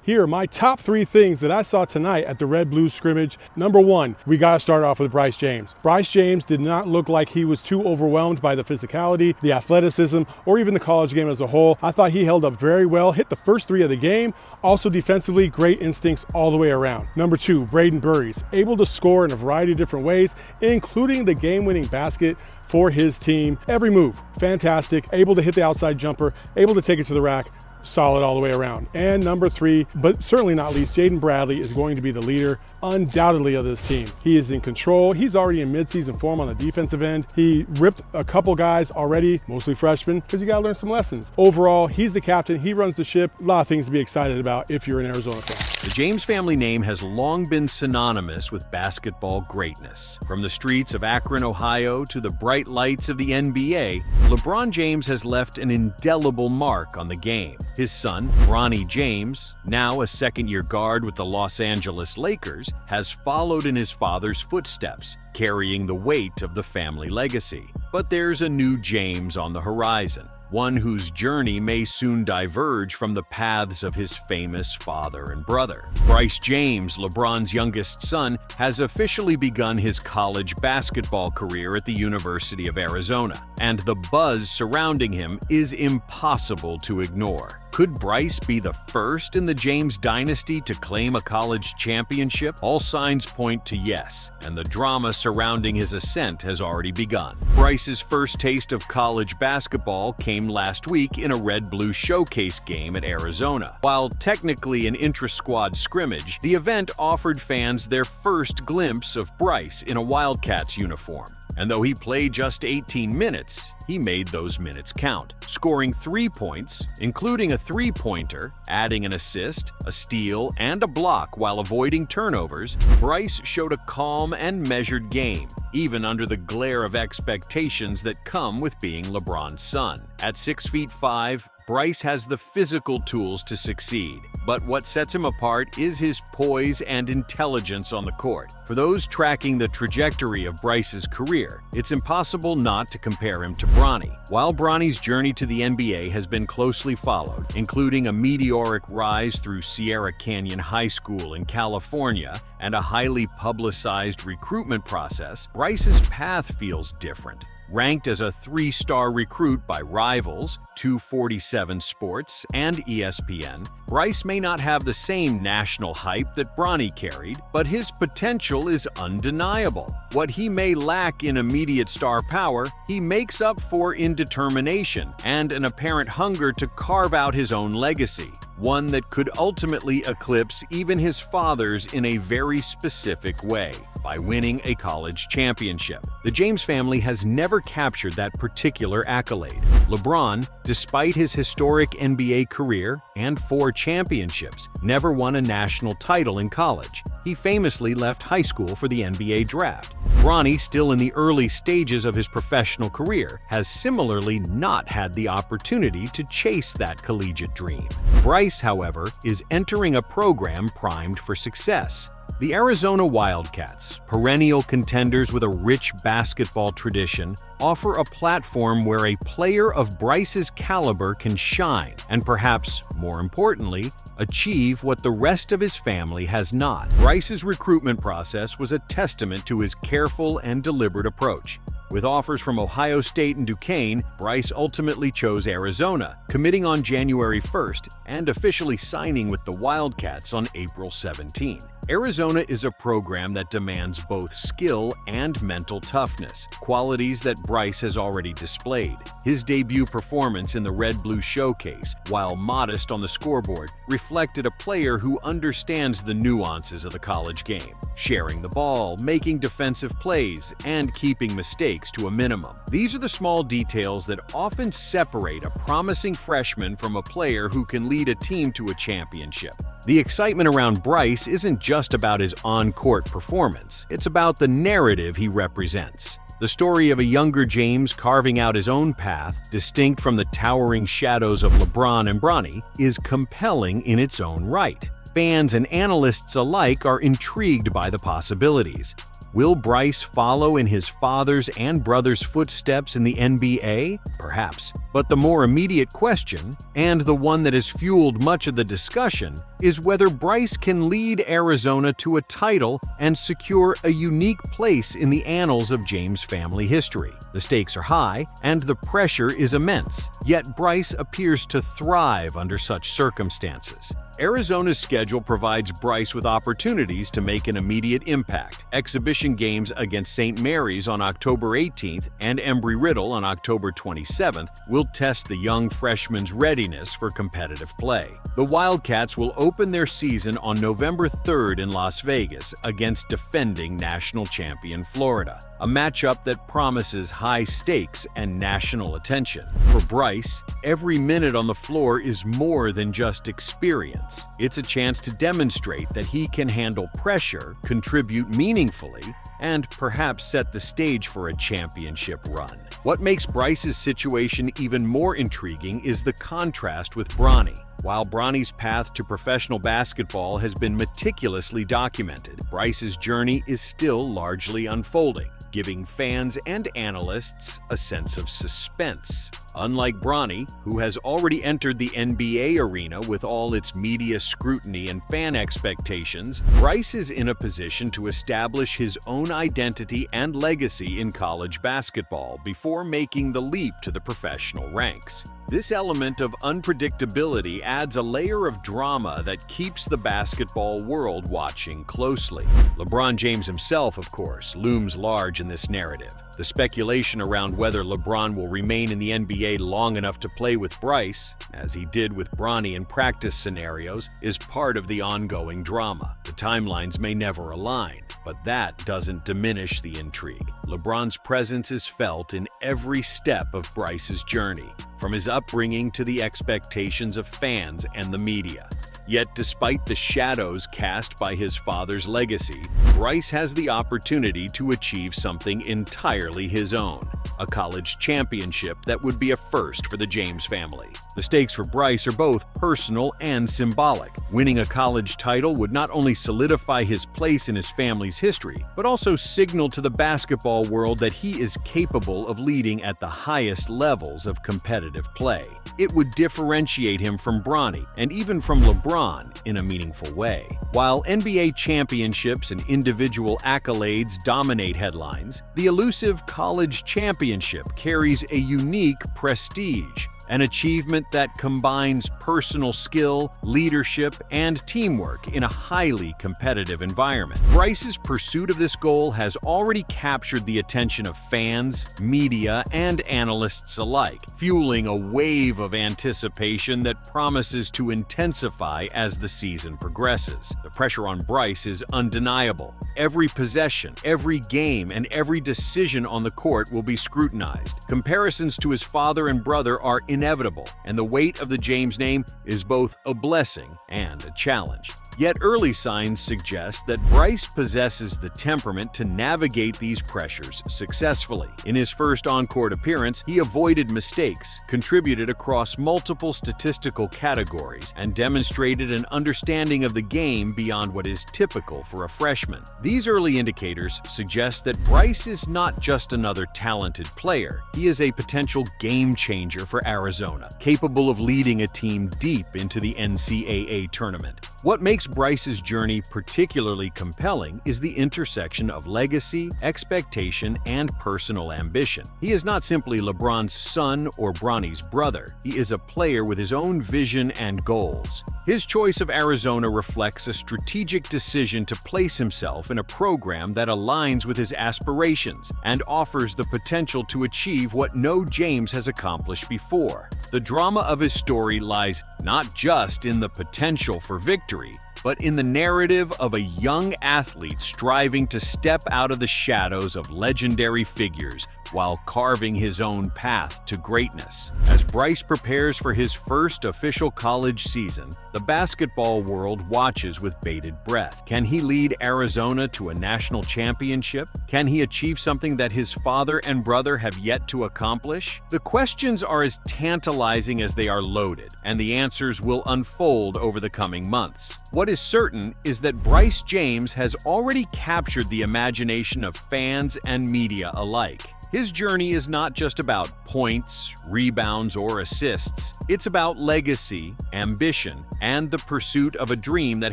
Here are my top 3 things that I saw tonight at the Red-Blue scrimmage. Number 1, we got to start off with Bryce James. Bryce James did not look like he was too overwhelmed by the physicality, the athleticism, or even the college game as a whole. I thought he held up very well, hit the first 3 of the game. Also defensively, great instincts all the way around. Number 2, Braden Burries, able to score in a variety of different ways, including the game-winning basket for his team. Every move, fantastic, able to hit the outside jumper, able to take it to the rack. Solid all the way around. And number 3, but certainly not least, Jaden Bradley is going to be the leader, undoubtedly, of this team. He is in control. He's already in midseason form on the defensive end. He ripped a couple guys already, mostly freshmen, because you got to learn some lessons. Overall, he's the captain. He runs the ship. A lot of things to be excited about if you're an Arizona fan. The James family name has long been synonymous with basketball greatness. From the streets of Akron, Ohio, to the bright lights of the NBA, LeBron James has left an indelible mark on the game. His son, Bronny James, now a second-year guard with the Los Angeles Lakers, has followed in his father's footsteps, carrying the weight of the family legacy. But there's a new James on the horizon, one whose journey may soon diverge from the paths of his famous father and brother. Bryce James, LeBron's youngest son, has officially begun his college basketball career at the University of Arizona, and the buzz surrounding him is impossible to ignore. Could Bryce be the first in the James dynasty to claim a college championship? All signs point to yes, and the drama surrounding his ascent has already begun. Bryce's first taste of college basketball came last week in a Red-Blue showcase game at Arizona. While technically an intra-squad scrimmage, the event offered fans their first glimpse of Bryce in a Wildcats uniform. And though he played just 18 minutes, he made those minutes count, scoring 3 points, including a three-pointer, adding an assist, a steal, and a block while avoiding turnovers. Bryce showed a calm and measured game, even under the glare of expectations that come with being LeBron's son. At 6'5", Bryce has the physical tools to succeed, but what sets him apart is his poise and intelligence on the court. For those tracking the trajectory of Bryce's career, it's impossible not to compare him to Bronny. While Bronny's journey to the NBA has been closely followed, including a meteoric rise through Sierra Canyon High School in California and a highly publicized recruitment process, Bryce's path feels different. Ranked as a 3-star recruit by Rivals, 247 Sports, and ESPN, Bryce may not have the same national hype that Bronny carried, but his potential is undeniable. What he may lack in immediate star power, he makes up for in determination and an apparent hunger to carve out his own legacy, one that could ultimately eclipse even his father's in a very specific way, by winning a college championship. The James family has never captured that particular accolade. LeBron, despite his historic NBA career and 4 championships, never won a national title in college. He famously left high school for the NBA draft. Bronny, still in the early stages of his professional career, has similarly not had the opportunity to chase that collegiate dream. Bryce, however, is entering a program primed for success. The Arizona Wildcats, perennial contenders with a rich basketball tradition, offer a platform where a player of Bryce's caliber can shine and, perhaps more importantly, achieve what the rest of his family has not. Bryce's recruitment process was a testament to his careful and deliberate approach. With offers from Ohio State and Duquesne, Bryce ultimately chose Arizona, committing on January 1st and officially signing with the Wildcats on April 17. Arizona is a program that demands both skill and mental toughness, qualities that Bryce has already displayed. His debut performance in the Red-Blue showcase, while modest on the scoreboard, reflected a player who understands the nuances of the college game, sharing the ball, making defensive plays, and keeping mistakes to a minimum. These are the small details that often separate a promising freshman from a player who can lead a team to a championship. The excitement around Bryce isn't just about his on-court performance, it's about the narrative he represents. The story of a younger James carving out his own path, distinct from the towering shadows of LeBron and Bronny, is compelling in its own right. Fans and analysts alike are intrigued by the possibilities. Will Bryce follow in his father's and brother's footsteps in the NBA? Perhaps. But the more immediate question, and the one that has fueled much of the discussion, is whether Bryce can lead Arizona to a title and secure a unique place in the annals of James family history. The stakes are high, and the pressure is immense, yet Bryce appears to thrive under such circumstances. Arizona's schedule provides Bryce with opportunities to make an immediate impact. Exhibition games against St. Mary's on October 18th and Embry-Riddle on October 27th will test the young freshman's readiness for competitive play. The Wildcats will open their season on November 3rd in Las Vegas against defending national champion Florida, a matchup that promises high stakes and national attention. For Bryce, every minute on the floor is more than just experience. It's a chance to demonstrate that he can handle pressure, contribute meaningfully, and perhaps set the stage for a championship run. What makes Bryce's situation even more intriguing is the contrast with Bronny. While Bronny's path to professional basketball has been meticulously documented, Bryce's journey is still largely unfolding, giving fans and analysts a sense of suspense. Unlike Bronny, who has already entered the NBA arena with all its media scrutiny and fan expectations, Bryce is in a position to establish his own identity and legacy in college basketball before making the leap to the professional ranks. This element of unpredictability adds a layer of drama that keeps the basketball world watching closely. LeBron James himself, of course, looms large in this narrative. The speculation around whether LeBron will remain in the NBA long enough to play with Bryce, as he did with Bronny in practice scenarios, is part of the ongoing drama. The timelines may never align, but that doesn't diminish the intrigue. LeBron's presence is felt in every step of Bryce's journey, from his upbringing to the expectations of fans and the media. Yet despite the shadows cast by his father's legacy, Bryce has the opportunity to achieve something entirely his own, a college championship that would be a first for the James family. The stakes for Bryce are both personal and symbolic. Winning a college title would not only solidify his place in his family's history, but also signal to the basketball world that he is capable of leading at the highest levels of competitive play. It would differentiate him from Bronny and even from LeBron in a meaningful way. While NBA championships and individual accolades dominate headlines, the elusive college championship carries a unique prestige, an achievement that combines personal skill, leadership, and teamwork in a highly competitive environment. Bryce's pursuit of this goal has already captured the attention of fans, media, and analysts alike, fueling a wave of anticipation that promises to intensify as the season progresses. The pressure on Bryce is undeniable. Every possession, every game, and every decision on the court will be scrutinized. Comparisons to his father and brother are inevitable, and the weight of the James name is both a blessing and a challenge. Yet early signs suggest that Bryce possesses the temperament to navigate these pressures successfully. In his first on-court appearance, he avoided mistakes, contributed across multiple statistical categories, and demonstrated an understanding of the game beyond what is typical for a freshman. These early indicators suggest that Bryce is not just another talented player. He is a potential game changer for Arizona, capable of leading a team deep into the NCAA tournament. What makes Bryce's journey particularly compelling is the intersection of legacy, expectation, and personal ambition. He is not simply LeBron's son or Bronny's brother. He is a player with his own vision and goals. His choice of Arizona reflects a strategic decision to place himself in a program that aligns with his aspirations and offers the potential to achieve what no James has accomplished before. The drama of his story lies not just in the potential for victory, but in the narrative of a young athlete striving to step out of the shadows of legendary figures while carving his own path to greatness. As Bryce prepares for his first official college season, the basketball world watches with bated breath. Can he lead Arizona to a national championship? Can he achieve something that his father and brother have yet to accomplish? The questions are as tantalizing as they are loaded, and the answers will unfold over the coming months. What is certain is that Bryce James has already captured the imagination of fans and media alike. His journey is not just about points, rebounds, or assists. It's about legacy, ambition, and the pursuit of a dream that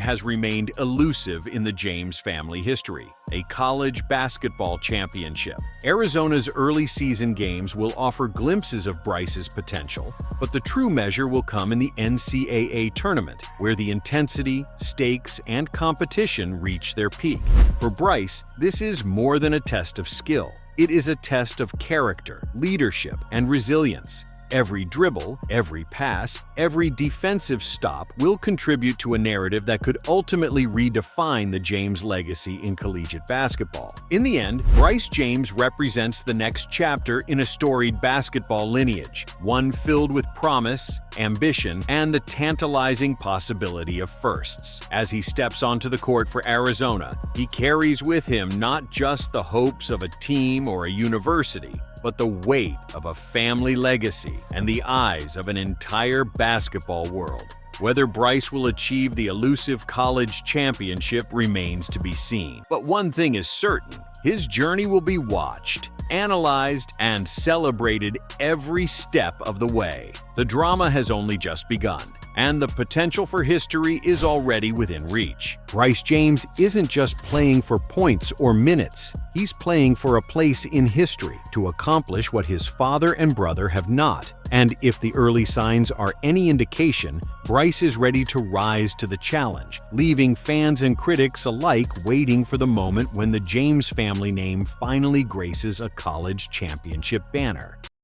has remained elusive in the James family history: a college basketball championship. Arizona's early season games will offer glimpses of Bryce's potential, but the true measure will come in the NCAA tournament, where the intensity, stakes, and competition reach their peak. For Bryce, this is more than a test of skill. It is a test of character, leadership, and resilience. Every dribble, every pass, every defensive stop will contribute to a narrative that could ultimately redefine the James legacy in collegiate basketball. In the end, Bryce James represents the next chapter in a storied basketball lineage, one filled with promise, ambition, and the tantalizing possibility of firsts. As he steps onto the court for Arizona, he carries with him not just the hopes of a team or a university, but the weight of a family legacy and the eyes of an entire basketball world. Whether Bryce will achieve the elusive college championship remains to be seen. But one thing is certain: his journey will be watched, analyzed, and celebrated every step of the way. The drama has only just begun, and the potential for history is already within reach. Bryce James isn't just playing for points or minutes. He's playing for a place in history to accomplish what his father and brother have not. And if the early signs are any indication, Bryce is ready to rise to the challenge, leaving fans and critics alike waiting for the moment when the James family name finally graces a college championship banner.